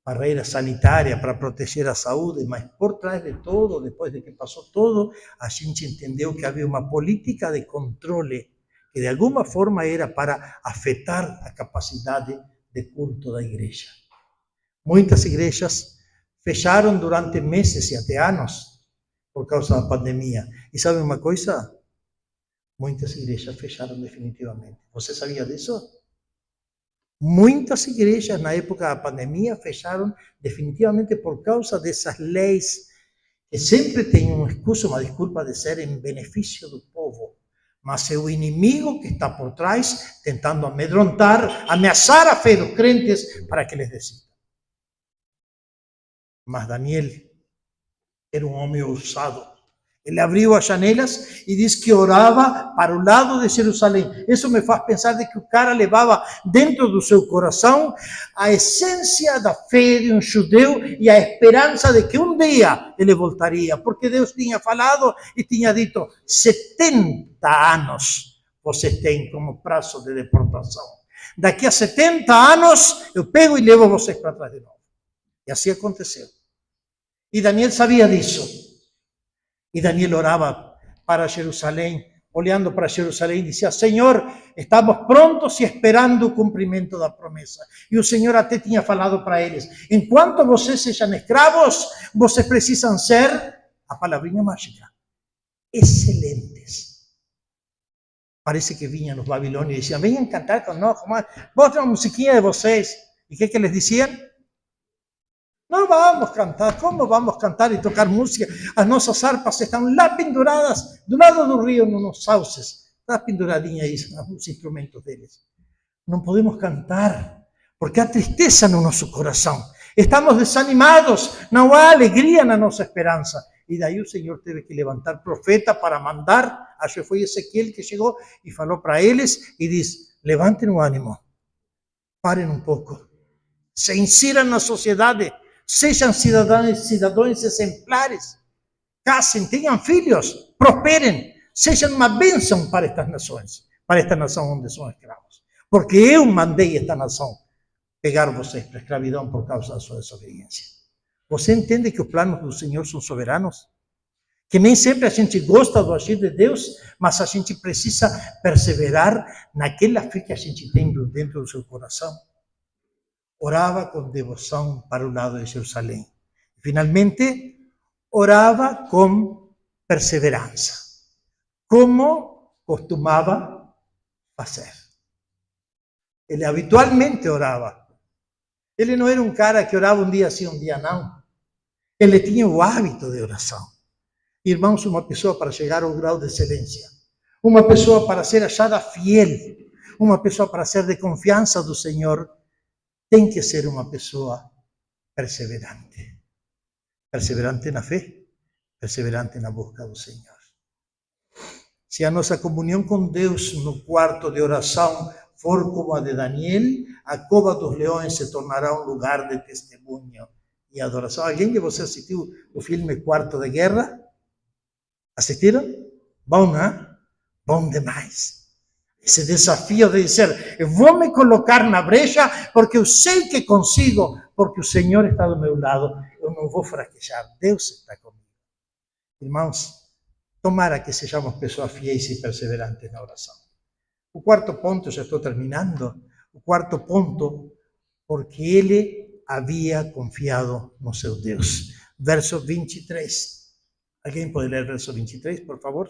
barreira sanitária para proteger a saúde, mas por trás de todo, depois de que passou tudo, a gente entendeu que havia uma política de controle que de alguma forma era para afetar a capacidade de culto da igreja. Muitas igrejas fecharam durante meses e até anos por causa da pandemia. E sabe uma coisa? Muitas igrejas fecharam definitivamente. Você sabia disso? Muitas igrejas na época da pandemia fecharam definitivamente por causa dessas leis que sempre têm uma excusa, uma desculpa de ser em benefício do povo. Mas é o inimigo que está por trás tentando amedrontar, ameaçar a fé dos crentes para que eles decidam. Mas Daniel era um homem ousado. Ele abriu as janelas e diz que orava para o lado de Jerusalém. Isso me faz pensar de que o cara levava dentro do seu coração a essência da fé de um judeu e a esperança de que um dia ele voltaria. Porque Deus tinha falado e tinha dito, 70 anos vocês têm como prazo de deportação. Daqui a 70 anos eu pego e levo vocês para trás de novo. E assim aconteceu. E Daniel sabia disso. E Daniel orava para Jerusalém, olhando para Jerusalém, dizia: Senhor, estamos prontos e esperando o cumprimento da promessa. E o Senhor até tinha falado para eles: enquanto vocês sejam escravos, vocês precisam ser, a palavrinha mágica, excelentes. Parece que vinham os babilônios e diziam: venham cantar conosco, botem uma musiquinha de vocês. E que les diziam? Não vamos cantar. Como vamos cantar e tocar música? As nossas harpas estão lá penduradas, do lado do rio, nos sauces. Está penduradinha aí, os instrumentos deles. Não podemos cantar, porque há tristeza no nosso coração. Estamos desanimados, não há alegria na nossa esperança. E daí o Senhor teve que levantar profeta para mandar. Acho que foi Ezequiel que chegou e falou para eles e diz: levantem o ânimo, parem um pouco, se insiram na sociedade, sejam cidadãos exemplares, casem, tenham filhos, prosperem, sejam uma bênção para estas nações, para esta nação onde são escravos. Porque eu mandei esta nação pegar vocês para a escravidão por causa da sua desobediência. Você entende que os planos do Senhor são soberanos? Que nem sempre a gente gosta do agir de Deus, mas a gente precisa perseverar naquela fé que a gente tem dentro do seu coração. Orava com devoção para o lado de Jerusalém. Finalmente, orava com perseverança, como costumava fazer. Ele habitualmente orava. Ele não era um cara que orava um dia sim, um dia não. Ele tinha o hábito de oração. Irmãos, uma pessoa para chegar ao grau de excelência, uma pessoa para ser achada fiel, uma pessoa para ser de confiança do Senhor, tem que ser uma pessoa perseverante. Perseverante na fé, perseverante na busca do Senhor. Se a nossa comunhão com Deus no quarto de oração for como a de Daniel, a cova dos leões se tornará um lugar de testemunho e adoração. Alguém de vocês assistiu o filme Quarto de Guerra? Assistiram? Bom, né? Bom demais. Esse desafio de dizer: eu vou me colocar na brecha porque eu sei que consigo, porque o Senhor está do meu lado, eu não vou fraquejar, Deus está comigo. Irmãos, tomara que sejamos pessoas fiéis e perseverantes na oração. O quarto ponto, já estou terminando, o quarto ponto, porque ele havia confiado no seu Deus. Verso 23. Alguém pode ler verso 23, por favor?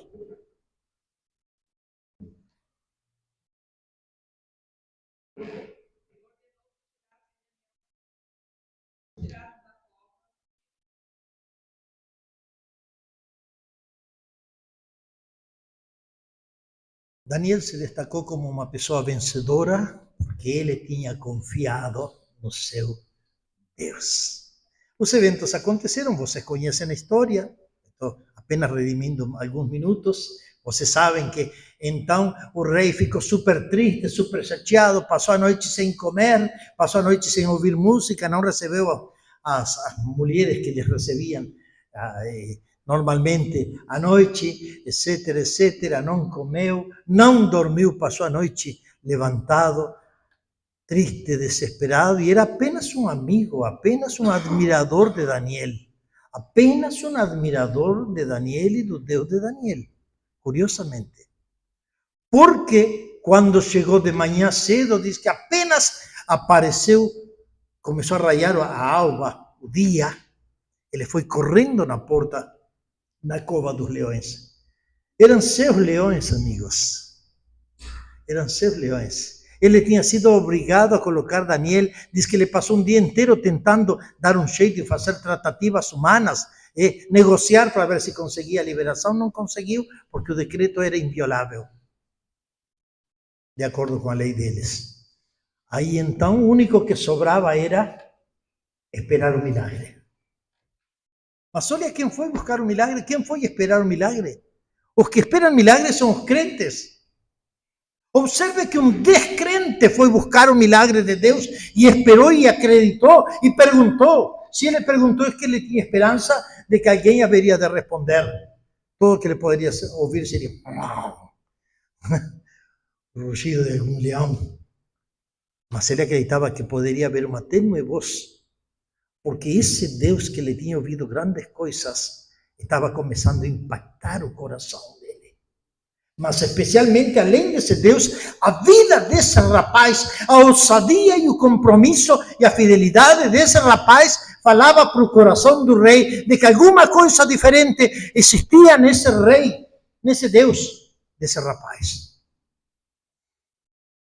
Daniel se destacou como uma pessoa vencedora, porque ele tinha confiado no seu Deus. Os eventos aconteceram, vocês conhecem a história, estou apenas redimindo alguns minutos. Vocês sabem que então o rei ficou super triste, super chateado, passou a noite sem comer, passou a noite sem ouvir música, não recebeu as mulheres que lhes recebiam normalmente à noite, etc, etc, não comeu, não dormiu, passou a noite levantado, triste, desesperado, e era apenas um amigo, apenas um admirador de Daniel, apenas um admirador de Daniel e do Deus de Daniel, curiosamente. Porque quando chegou de manhã cedo, diz que apenas apareceu, começou a raiar a alva, o dia, ele foi correndo na porta, na cova dos leões. Eram seus leões, amigos. Eram seus leões. Ele tinha sido obrigado a colocar Daniel, diz que ele passou um dia inteiro tentando dar um jeito de fazer tratativas humanas, negociar para ver se conseguia a liberação, não conseguiu, porque o decreto era inviolável, de acordo com a lei deles. Aí então o único que sobrava era esperar o milagre. Mas olha quem foi buscar o milagre, quem foi esperar o milagre. Os que esperam milagre são os crentes. Observe que um descrente foi buscar o milagre de Deus e esperou e acreditou e perguntou. Se ele perguntou, é que ele tinha esperança de que alguém haveria de responder. Todo o que ele poderia ouvir seria o rugido de algum leão. Mas ele acreditava que poderia haver uma tênue voz porque esse Deus que ele tinha ouvido grandes coisas estava começando a impactar o coração dele. Mas especialmente, além desse Deus, a vida desse rapaz, a ousadia e o compromisso e a fidelidade desse rapaz falava para o coração do rei de que alguma coisa diferente existia nesse rei, nesse Deus desse rapaz.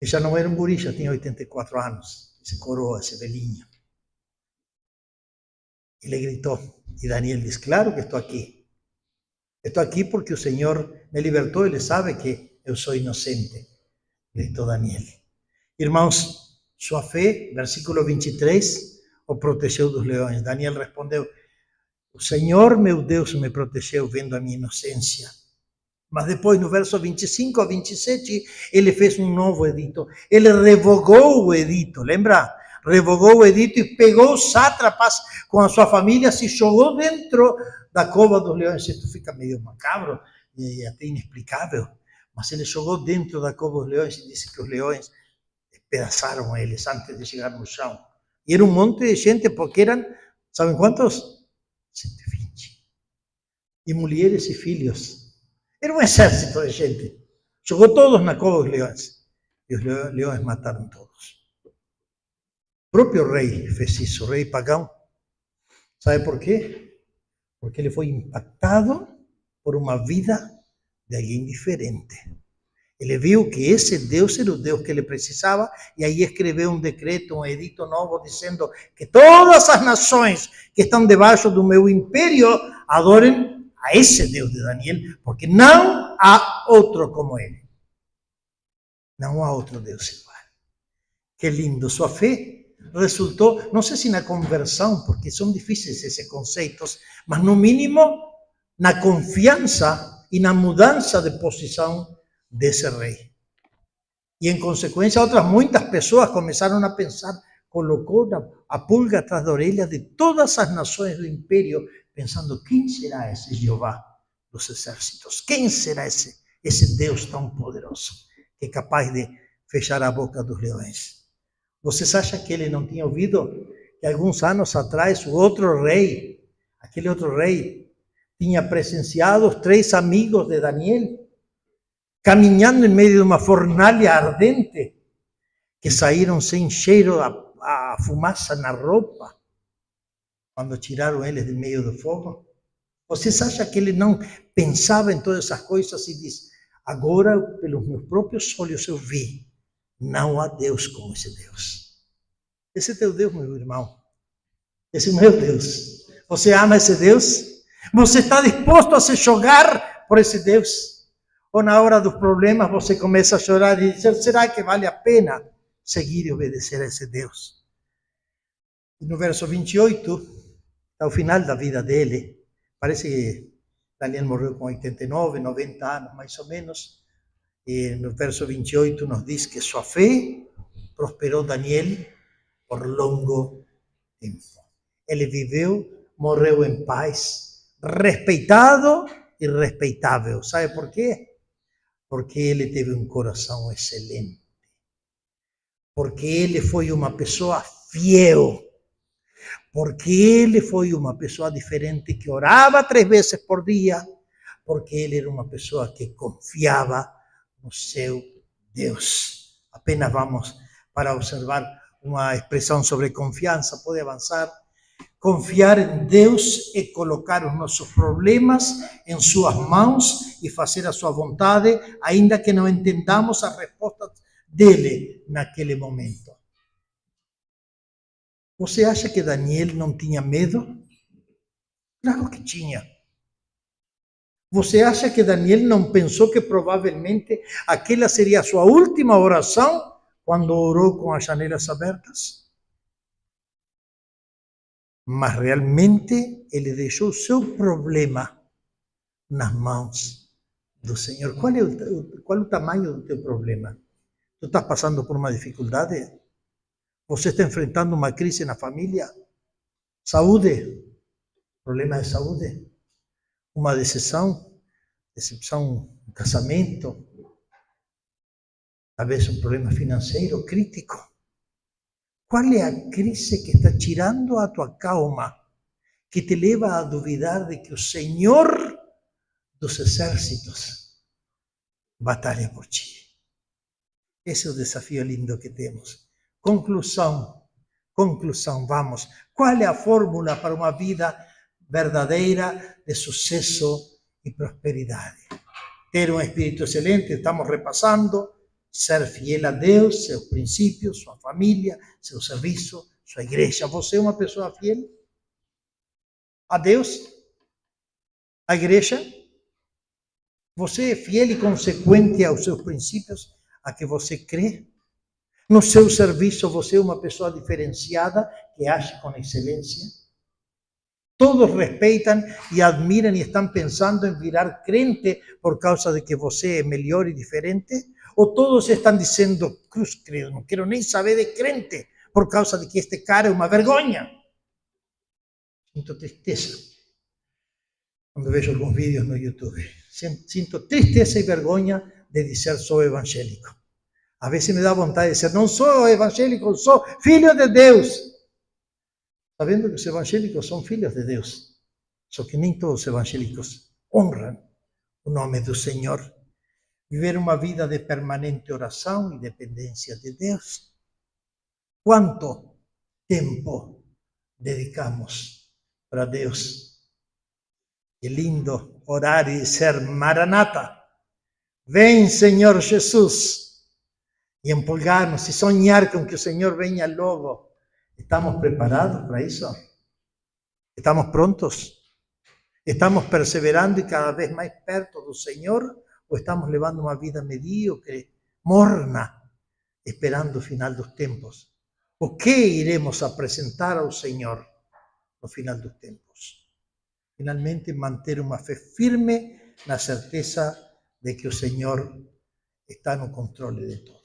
Ele já não era um guri, já tinha 84 anos, esse coroa, esse velhinho. Ele gritou, e Daniel diz, claro que estou aqui. Estou aqui porque o Senhor me libertou, ele sabe que eu sou inocente, gritou Daniel. Irmãos, sua fé, versículo 23, o protegeu dos leões. Daniel respondeu, o Senhor meu Deus me protegeu vendo a minha inocência. Mas depois, no verso 25 a 27, ele fez um novo edito. Ele revogou o edito, lembra? Revogou o edito e pegou os sátrapas com a sua família, se jogou dentro da cova dos leões. Isto fica meio macabro e até inexplicável. Mas ele jogou dentro da cova dos leões e disse que os leões despedaçaram eles antes de chegar no chão. E era um monte de gente, porque eram, sabem quantos? 120. E mulheres e filhos. Era um exército de gente. Jogou todos na cova dos leões. E os leões mataram todos. O próprio rei fez isso, o rei pagão. Sabe por quê? Porque ele foi impactado por uma vida de alguém diferente. Ele viu que esse Deus era o Deus que ele precisava e aí escreveu um decreto, um edito novo, dizendo que todas as nações que estão debaixo do meu império adorem a esse Deus de Daniel, porque não há outro como ele. Não há outro Deus igual. Que lindo, sua fé resultou, não sei se na conversão, porque são difíceis esses conceitos, mas no mínimo na confiança e na mudança de posição desse rei. E em consequência, outras muitas pessoas começaram a pensar, colocou a pulga atrás da orelha de todas as nações do império, pensando, quem será esse Jeová dos exércitos? Quem será esse Deus tão poderoso, que é capaz de fechar a boca dos leões? Vocês acham que ele não tinha ouvido que alguns anos atrás o outro rei, aquele outro rei, tinha presenciado os 3 amigos de Daniel caminhando em meio de uma fornalha ardente, que saíram sem cheiro a fumaça na roupa, quando tiraram eles de meio do fogo? Vocês acham que ele não pensava em todas essas coisas e diz, agora, pelos meus próprios olhos eu vi, não há Deus como esse Deus. Esse é teu Deus, meu irmão. Esse é o meu Deus. Você ama esse Deus? Você está disposto a se jogar por esse Deus? Ou na hora dos problemas você começa a chorar e dizer, será que vale a pena seguir e obedecer a esse Deus? E no verso 28, ao final da vida dele, parece que Daniel morreu com 89, 90 anos, mais ou menos. E no verso 28 nos diz que sua fé prosperou Daniel por longo tempo. Ele viveu, morreu em paz, respeitado e respeitável. Sabe por quê? Porque ele teve um coração excelente. Porque ele foi uma pessoa fiel. Porque ele foi uma pessoa diferente que orava 3 vezes por dia. Porque ele era uma pessoa que confiava no seu Deus. Apenas vamos para observar uma expressão sobre confiança. Pode avançar. Confiar em Deus é colocar os nossos problemas em suas mãos e fazer a sua vontade, ainda que não entendamos a resposta dele naquele momento. Você acha que Daniel não tinha medo? Claro que tinha. Você acha que Daniel não pensou que provavelmente aquela seria a sua última oração quando orou com as janelas abertas? Mas realmente ele deixou o seu problema nas mãos do Senhor. Qual é o tamanho do teu problema? Tu estás passando por uma dificuldade? Você está enfrentando uma crise na família? Saúde? Problema de saúde? Uma decepção no casamento? Talvez um problema financeiro crítico? Qual é a crise que está tirando a tua calma, que te leva a duvidar de que o Senhor dos exércitos batalha por ti? Esse é o desafio lindo que temos. Conclusão, vamos. Qual é a fórmula para uma vida verdadeira de sucesso e prosperidade? Ter um espírito excelente, estamos repassando, ser fiel a Deus, seus princípios, sua família, seu serviço, sua igreja. Você é uma pessoa fiel a Deus, a igreja? Você é fiel e consequente aos seus princípios, a que você crê? No seu serviço, você é uma pessoa diferenciada, que age com excelência? Todos respeitam e admiram e estão pensando em virar crente por causa de que você é melhor e diferente? Ou todos estão dizendo, cruz, credo, não quero nem saber de crente por causa de que este cara é uma vergonha? Sinto tristeza quando vejo alguns vídeos no YouTube. Sinto tristeza e vergonha de dizer sou evangélico. A vezes me dá vontade de dizer, não sou evangélico, sou filho de Deus. Sabendo que os evangélicos são filhos de Deus. Só que nem todos os evangélicos honram o nome do Senhor. Viver uma vida de permanente oração e dependência de Deus. Quanto tempo dedicamos para Deus? Que lindo orar e dizer, Maranata, vem Senhor Jesus. E empolgarmos e sonhar com que o Senhor venha logo. ¿Estamos preparados para isso? ¿Estamos prontos? ¿Estamos perseverando e cada vez mais perto do Senhor? ¿O estamos levando uma vida medíocre, morna, esperando o final dos tempos? ¿O que iremos apresentar ao Senhor no final dos tempos? Finalmente, manter uma fé firme na certeza de que o Senhor está no controle de todo.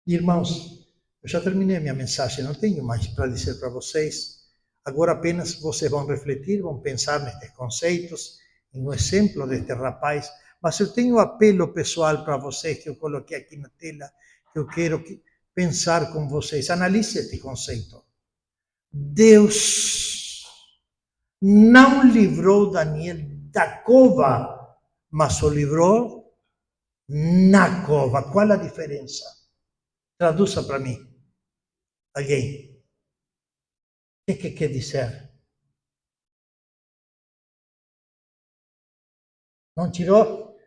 Irmãos, eu já terminei minha mensagem, não tenho mais para dizer para vocês. Agora apenas vocês vão refletir, vão pensar nestes conceitos, no exemplo deste rapaz. Mas eu tenho um apelo pessoal para vocês, que eu coloquei aqui na tela, que eu quero pensar com vocês. Analise este conceito. Deus não livrou Daniel da cova, mas o livrou na cova. Qual a diferença? Traduza para mim. Alguém. O que quer dizer? Não tirou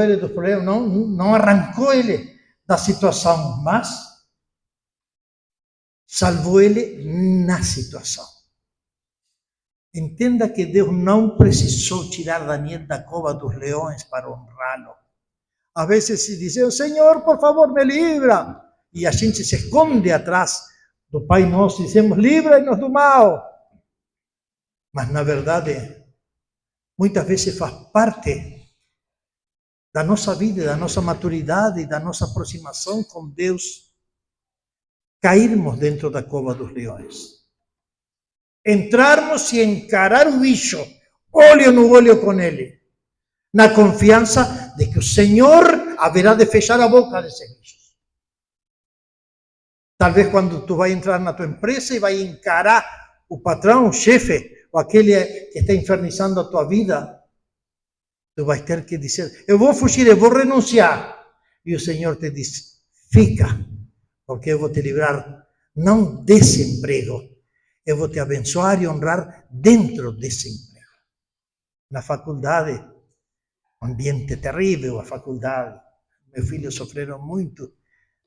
ele do problema, não arrancou ele da situação, mas salvou ele na situação. Entenda que Deus não precisou tirar Daniel da cova dos leões para honrá-lo. Às vezes se diz, Senhor, por favor, me livra. E a gente se esconde atrás do Pai Nosso e dizemos, livra-nos do mal. Mas, na verdade, muitas vezes faz parte da nossa vida, da nossa maturidade, da nossa aproximação com Deus, cairmos dentro da cova dos leões. Entrarmos e encarar o bicho, olho no olho com ele, na confiança de que o Senhor haverá de fechar a boca desses bichos. Talvez quando tu vai entrar na tua empresa e vai encarar o patrão, o chefe, ou aquele que está infernizando a tua vida, tu vais ter que dizer, eu vou fugir, eu vou renunciar. E o Senhor te diz, fica, porque eu vou te livrar não desse emprego, eu vou te abençoar e honrar dentro desse emprego. Na faculdade, ambiente terrível, a faculdade. Meus filhos sofreram muito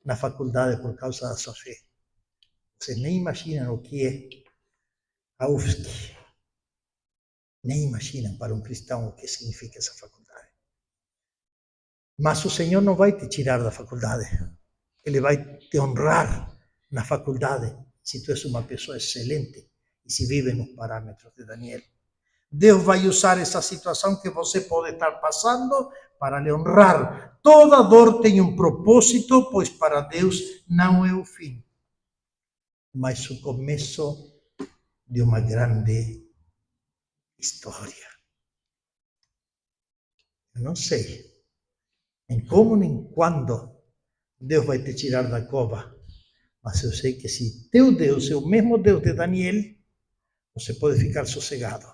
na faculdade por causa da sua fé. Vocês nem imaginam o que é a UFSC. Nem imaginam para um cristão o que significa essa faculdade. Mas o Senhor não vai te tirar da faculdade. Ele vai te honrar na faculdade, se tu és uma pessoa excelente e se vive nos parâmetros de Daniel. Deus vai usar essa situação que você pode estar passando para lhe honrar. Toda dor tem um propósito, pois para Deus não é o fim, mas o começo de uma grande história. Eu não sei em como nem quando Deus vai te tirar da cova, Mas eu sei que se teu Deus é o mesmo Deus de Daniel, você pode ficar sossegado.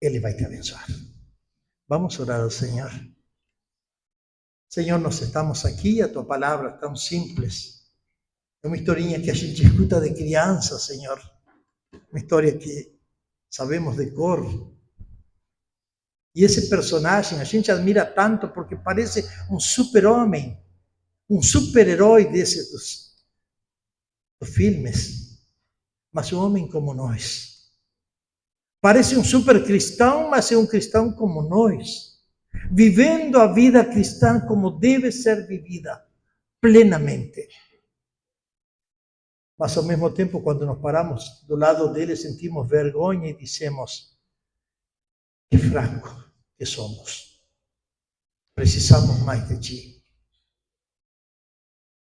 Ele vai te abençoar. Vamos orar ao Senhor. Senhor, nós estamos aqui, a tua palavra é tão simples. É uma historinha que a gente escuta de criança, Senhor. Uma história que sabemos de cor. E esse personagem a gente admira tanto porque parece um super-homem, um super-herói desses dos filmes, mas um homem como nós. Parece um super-cristão, mas é um cristão como nós, vivendo a vida cristã como deve ser vivida, plenamente. Mas ao mesmo tempo, quando nos paramos do lado dele, sentimos vergonha e dizemos: que fraco que somos. Precisamos mais de ti.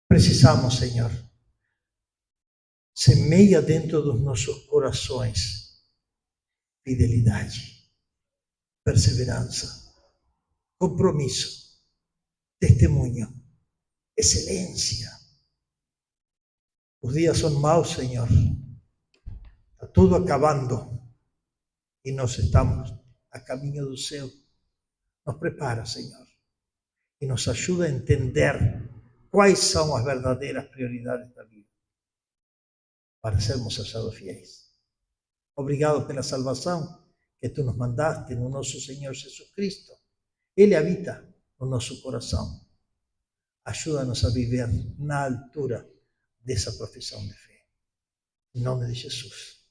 Precisamos, Senhor. Semeia dentro dos nossos corações fidelidade, perseverança, compromisso, testemunho, excelência. Os dias são maus, Senhor. Está tudo acabando e nós estamos a caminho do céu. Nos prepara, Senhor, e nos ajuda a entender quais são as verdadeiras prioridades da vida para sermos achados fiéis. Obrigado pela salvação que tu nos mandaste no nosso Senhor Jesus Cristo. Ele habita no nosso coração. Ajuda-nos a viver na altura dessa profissão de fé. Em nome de Jesus.